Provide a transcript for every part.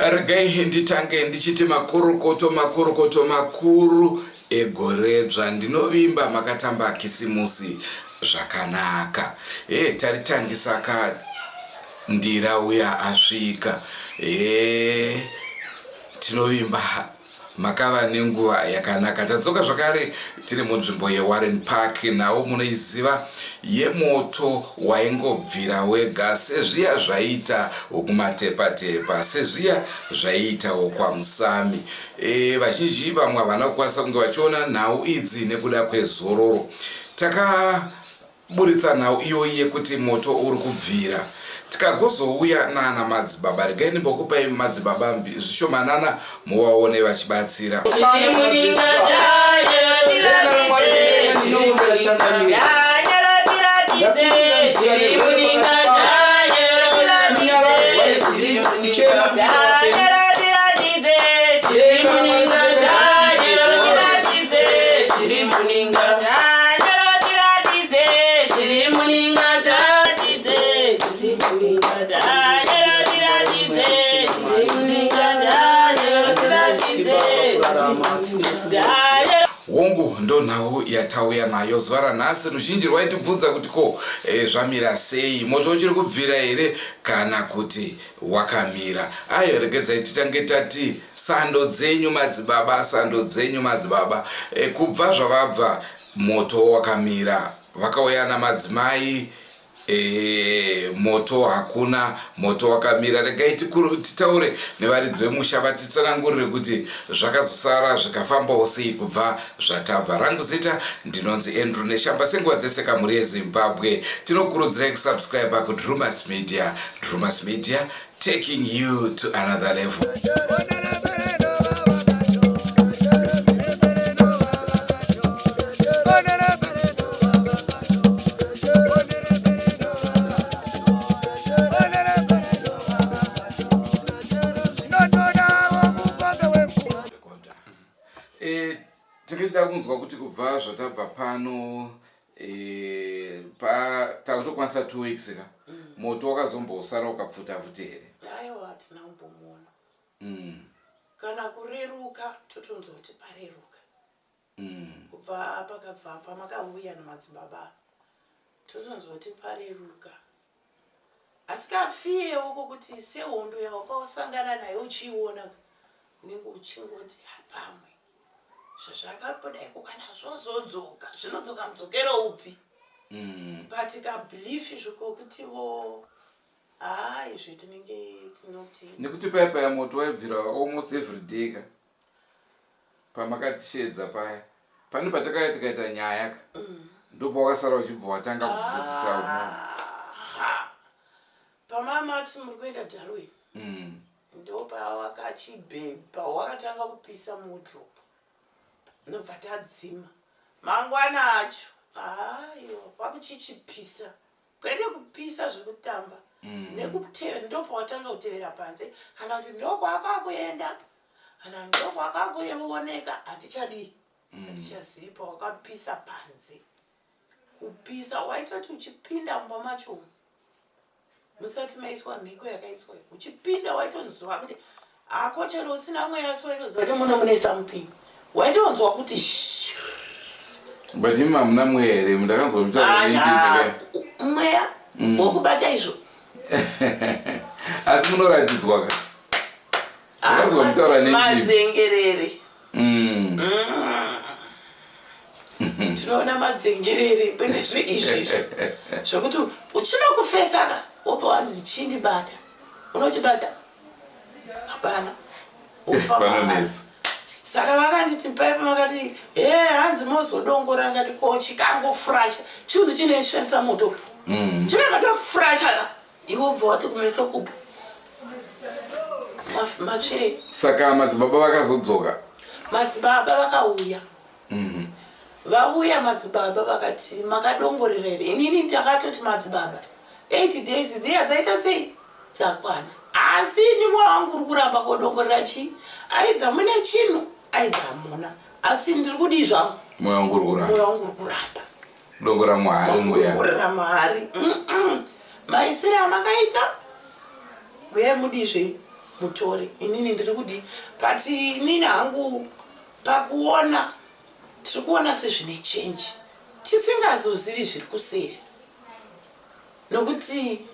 Regai nditange ndichiti makurukoto makuru egoredzva ndinovimba makatamba kisimusi zvakanaka. Taritangisa ka ndira uya asvika. Tinovimba makava nenguva yakanaka. Tadzoka zvakare tiri munzvimbo yeWarren Park, nawo munoiziva yemoto waingobvira wega sezviya zvaita wokumatepa-tepa, sezviya zvaita wokwaMusami. Vazhinji vamwe havana kukwanisa kunge vachiona nhau idzi nekuda kwezororo. Takaburitsa nhau iyoyi yekuti moto uri kubvira. Tikagozouya nana madzibaba, regai ndimbokupai madzibaba zvishomanana muvaone vachibatsira. Hongu ndo nhau yatauya nayo zuva ranhasi. Ruzhinji rwaitibvunza kuti ko zvamira sei, moto uchiri kubvira here kana kuti wakamira. Regedzai titange tati sando dzenyu madzibaba, sando dzenyu madzibaba. Kubva zvavabva moto wakamira, vakauya namadzimai. Moto hakuna, moto wakamira. Regai titaure nevaridzi vemusha vatitsanangurire kuti zvakazosara zvikafambawo sei kubva zvatabva. Rangu zita ndinonzi Andrew Neshamba. Senguva dzese kamuri yeZimbabwe tinokurudzirai kusubscribe kuDrumas Media. Drumas Media, taking you to another level. Tikachida kunzwa kuti kubva zvatabva pano takutokwanisa 2 weeks ka moto wakazombosara ukapfuta futi here. Aiwa, hatina kumbomuona. Kana kureruka totonzoti pareruka. Kubva pakabva pamakauya namadzibaba totonzoti pareruka. Asikafiyewo kuti sehondo yawakasangana nayo uchiiona unenge uchingoti hapamwe zvazvakapodai kana zvozodzoka zvinodzoka mudzokero upi. But kabhilifi zvokutiwo izvi tinenge tinoti nekuti paya moto waibvira almost every day ka pamakatishedza paya pane patakaya tikaita nyaya ka ndipo wakasara uchibva watanga kubvutisa umwe pamamati muri kuenda Darwin. Ndo pawakachibhebha wakatanga kupisa mudropu nobva tadzima mangwana acho wakuchichipisa kwete kupisa zvekutamba ndopawatanga kutevera panze kana kuti ndokwakakuenda kana ndokwakakuoneka hatichadi hatichazivi pawakapisa panze. Kupisa waitoti uchipinda mumba macho musati maiswa mhiko yakaiswa uchipinda waitonzwa kuti akochero usina mweya waitoziva kuti muno mune something waitonzwa kuti but hamuna mweya here mundakanzomutaura mweya wokubata izvo. Asi munoratidzwa ka madzengerere. Tinoona madzengerere penezvi izvizvi zvokuti uchida kufesa ka wobva wanzi chindibata unochibata hapana ufamba. Saka vakanditi paipa makati hanzi mozodongora ngati ko chikangofurasha chinhu chinoshandisa moto chinakatofurasha ka iwo bva wati kumeso kupo matsvire. Saka madzibaba vakazodzoka. Madzibaba vakauya. Vauya madzibaba vakati makadongorera here. Inini ndakatoti madzibaba 8 days dziya dzaita sei dzakwana, asi ni mwoyo wangu uri kuramba kodongorera chi aidha mune chinhu aidha hamuna, asi ndiri kudi zvangu mwoyo wangu uri kuramba dongora Mwari dongorera Mwari. Maisira makaita uye mudizve mutore. Inini ndiri kudi but inini hangu pakuona tiri kuona sezvine change tisingazozivi zviri kuseri, nokuti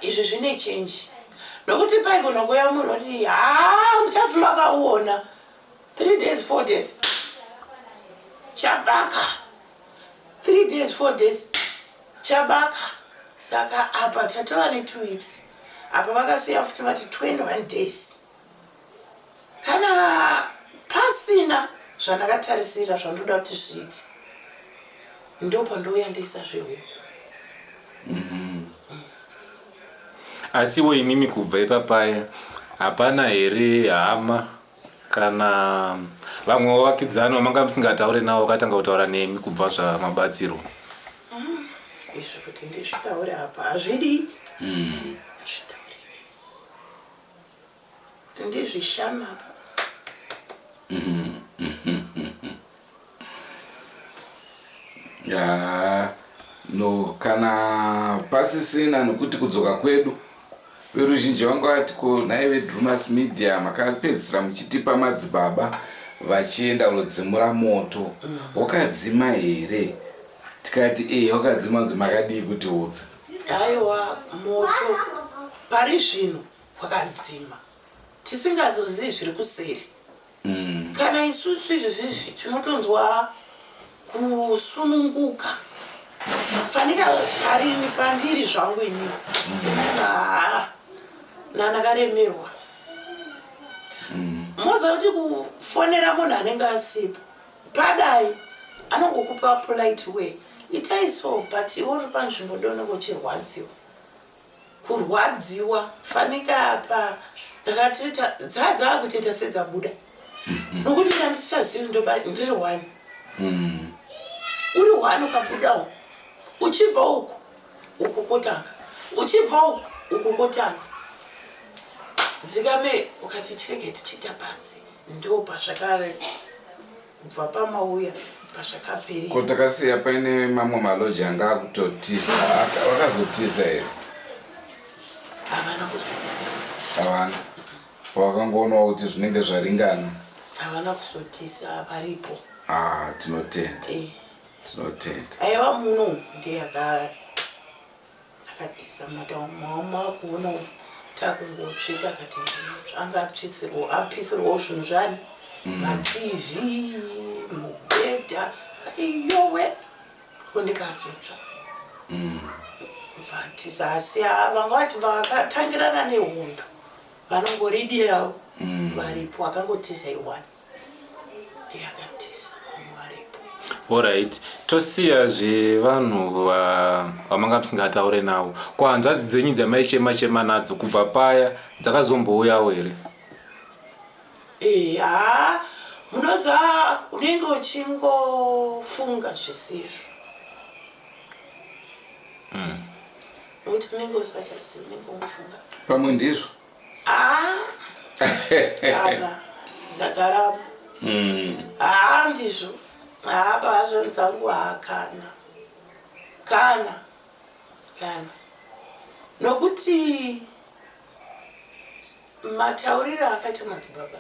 izvi zvine change. Nokuti paigona kuuya munhu kuti muchabva makauona 3 days 4 days chabaka, 3 days 4 days chabaka. Saka apa tatova ne2 weeks, apa vakasiya futi vati 21 days. Kana pasina zvandakatarisira zvandoda kuti zviiti, ndopa ndouya ndeisa zvehuku. Asiwo imimi kubva ipapaya hapana here hama kana vamwe wavakidzani vamanga musingataure navo vakatanga kutaura nemi kubva zvamabatsiro? Izvo kuti ndizvitaure apa hazvidi. Hazvitauriki kuti ndizvishama apa. No, kana pasisina nokuti kudzoka kwedu veruzhinji vangu vati ko nai veDrumas Media makapedzisira muchitipa madzibaba vachienda kunodzimura moto. Wakadzima here? Tikati wakadzima makadii kuti udza? Aiwa, moto pari zvino wakadzima tisingazozivi zviri kuseri. Kana isusu izvizvi tinotonzwa kusununguka, fanika parini pandiri zvangu inini ndinona nandakaremerwa. Moza kuti kufonera munhu anenge asipo padai anongokupa polite way, itai so, but iwe uri panzvimbo ndonenge uchirwadziwa. Kurwadziwa fanika apa ndakati dzava kutoita sedzabuda, nokuti ndandichazivi ndoba ndiri 1. Uri 1 ukabudawo uchibva uku uku kotanga, uchibva uku kotanga. Dzikame ukati tirege tichita panzi, ndo pazvakare kubva pamauya pazvakaperera. Kotakasiya paine mamwe maloji anga akutotisa, vakazotisa here? Havana kuzotisa. Havana? Wakangoonawo kuti zvinenge zvaringana? Havana kuzotisa paripo. Tinotenda. Tinotenda. Aiva muno ndiye akatisa mama kuona takungotsveta akati anga apisirwawo zvinhu zvani, maTV, mubhedha, iyowe kundikazotsva. Kubvatisa asi vanga vachibva vakatangirana nehondo vanongoridirawo varipo, akangotisa i1 ndiye akatisa varipo. Alright, tosiya zvevanhu vamanga musingataure navo. Ko hanzvadzi dzenyu dzamaichema nadzo kubva paya dzakazombouyawo here? Munoza unenge uchingofunga zvisizvo. Nokuti unenge usachazivi, unenge ungofunga. Pamwe ndizvo? Kana ndagarapo. Ndizvo. Pazvanzangu kana nokuti matauriro akaita madzibaba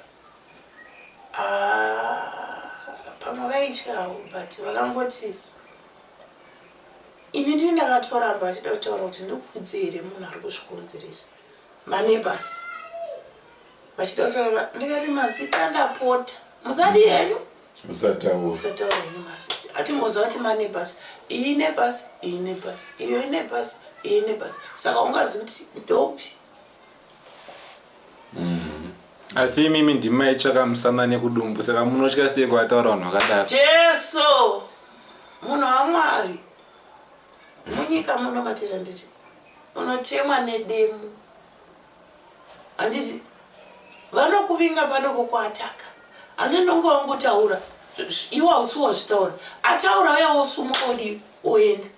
pamwe vaityawo, but vakangoti ini ndii ndakatoramba vachida kutaura kuti ndikudze here munhu ari kuzvikonzeresa. Maneighbors vachida kutaura, ndikati mazita ndapota musadi henyu musataura henyu mazita. Ati moziva kuti maneighbors, iyi neighbors, iyi neighbors, iyo ineighbors, iyi neighbors. Saka ungazivi kuti ndopi. Asi imimi ndimaitsvaka musamane kudumbu, saka munotya sei kuvataura vanhu vakadaro? Jesu munhu waMwari, munyika muno matira nditi unotemwa nedemu. Handiti vanokuvinga panokukuataka. Handinonge wangotaura iwe hausi wazvitaura, ataura uya wosumuka udi oenda.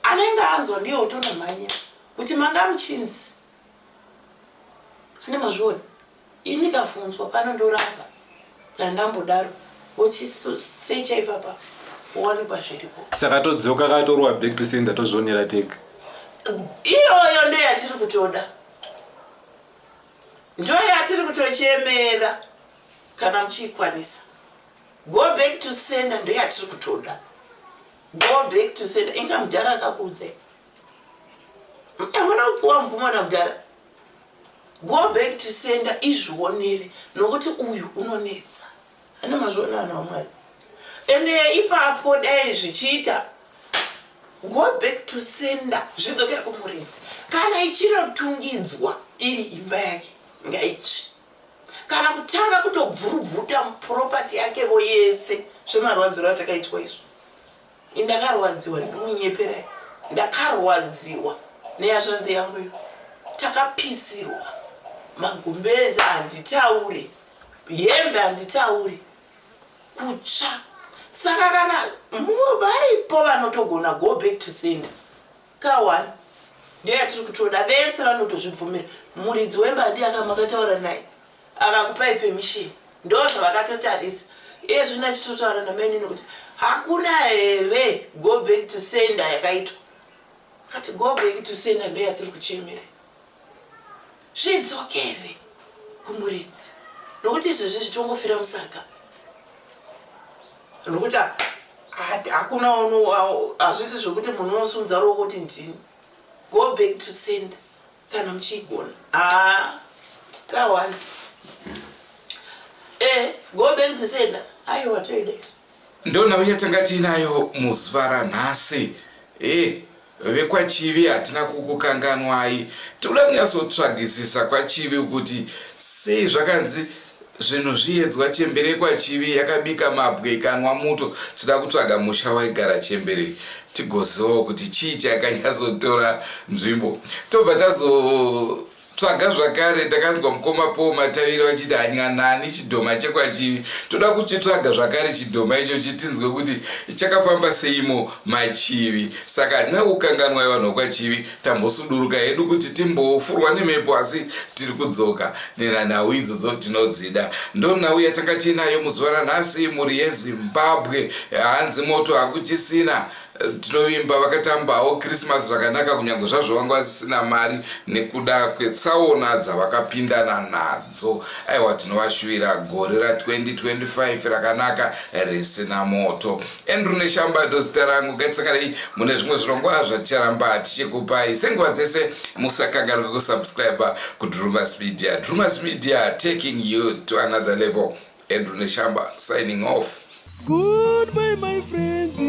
Anenge anzwa ndiye utonomhanya kuti manga muchinzi. Ane mazviona ini ndikafunzwa pano ndoramba dzandambodaro wochisecha ipapa uwanikwa zviripo. Saka todzoka katorwa back to sender tozvionera tega. Iyoyo ndoyatiri kutoda. ndo yatiri kutochemera kana muchiikwanisa. Go back to sender ndo yatiri kutoda. Go back to sender. Inga mudhara akakuudze. Mwana upuwa mvumo na mudhara. Go back to sender izvionere nokuti uyu unonetsa. Hana mazviona ana waMwari. Ende ipapo dai zvichiita go back to sender zvidzokera kumuridzi. Kana ichinotungidzwa iri imba yake ngaichi. Kana kutanga kutobvurubvuta property yake vo yese zvemarwadziro atakaitwa izvo. Ndakarwadziwa ndiunyepera. Ndakarwadziwa neyazvanzi yangu iyo. Takapisirwa. Magumbeza handitauri. Hembe handitauri. Kutsva. Saka kana varipo vanotogona go back to sender. Kawani. Ndeyatiri kutoda vese vanotozvibvumira. Muridzi wemba ndiyakamakautaura naye. Akakupai permission. Ndo zvavakatotarisa. Iye zvino achitotaura nameni nokuti hakuna here go back to sender yakaitwa. Kati go back to sender ndo yatiri kuchemera. Zvidzokere kumuridzi. Nokuti izvezvi zvichongofira musaka. Nokuti hakuna hazvisi zvokuti munhu unosundza ruoko kuti ndini. Go back to sender kana muchigona. Kawani. Go back to sender. Aiwa toida izvo. Ndona uyatanga tinayo muzuva ranhasi. Vekwachivi hatina kukukanganwai. Toda kunyatsotsvagisisa kwachivi kuti sei zvakanzi zvinhu zviedzwa chembere kwachivi yakabika mabwe ikanwa muto. Toda kutsvaga musha waigara chembere tigozivawo kuti chii chakanyatsotora nzvimbo. Tobva tazotsvaga zvakare takanzwa mukoma Paul Matavira vachiti hanyanani chidhoma chekwachivi. Toda kuchitsvaga zvakare chidhoma icho chitinzwe kuti chakafamba seimo machivi. Saka hatina kukanganwa vanhu vokwachivi. Tambosuduruka hedu kuti timbofurwa nemhepo asi tiri kudzoka nenhau idzodzo tinodzida. Ndonhau yatanga tinayo muzuva ranhasi mhuri yeZimbabwe. Hanzi moto hakuchisina. Tinovimba vakatambawo Christmas zvakanaka kunyange zvazvo vanga vasisina mari nekuda kwetsaona dzavakapindana nadzo. Aiwa tinovashuvira gore ra2025 rakanaka risina moto. Andrew Neshambado zita rangu. Gatsakai mune zvimwe zvirongwa zvaticharamba tichikupai. Senguva dzese musakanganwe kusubscribe kuDrumas Media. Drumas Media taking you to another level. Andrew Neshamba signing off. Goodbye my friends.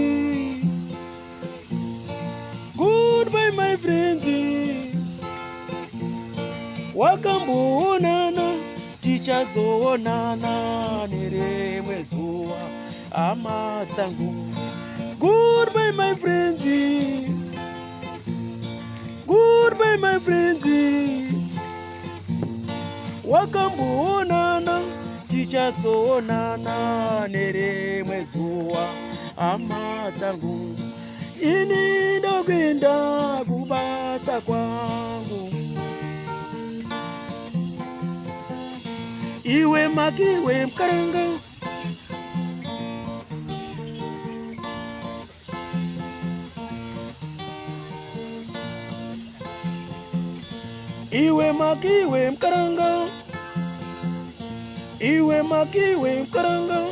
Goodbye my friends. Wakamboonana tichazoonana nerimwe zuva hama dzangu. Goodbye my friends. Goodbye my friends. Wakamboonana tichazoonana nerimwe zuva hama dzangu. Ini ndokwenda kubasa kwangu. Iwe makiwe mkaranga. Iwe makiwe mkaranga. Iwe makiwe mkaranga.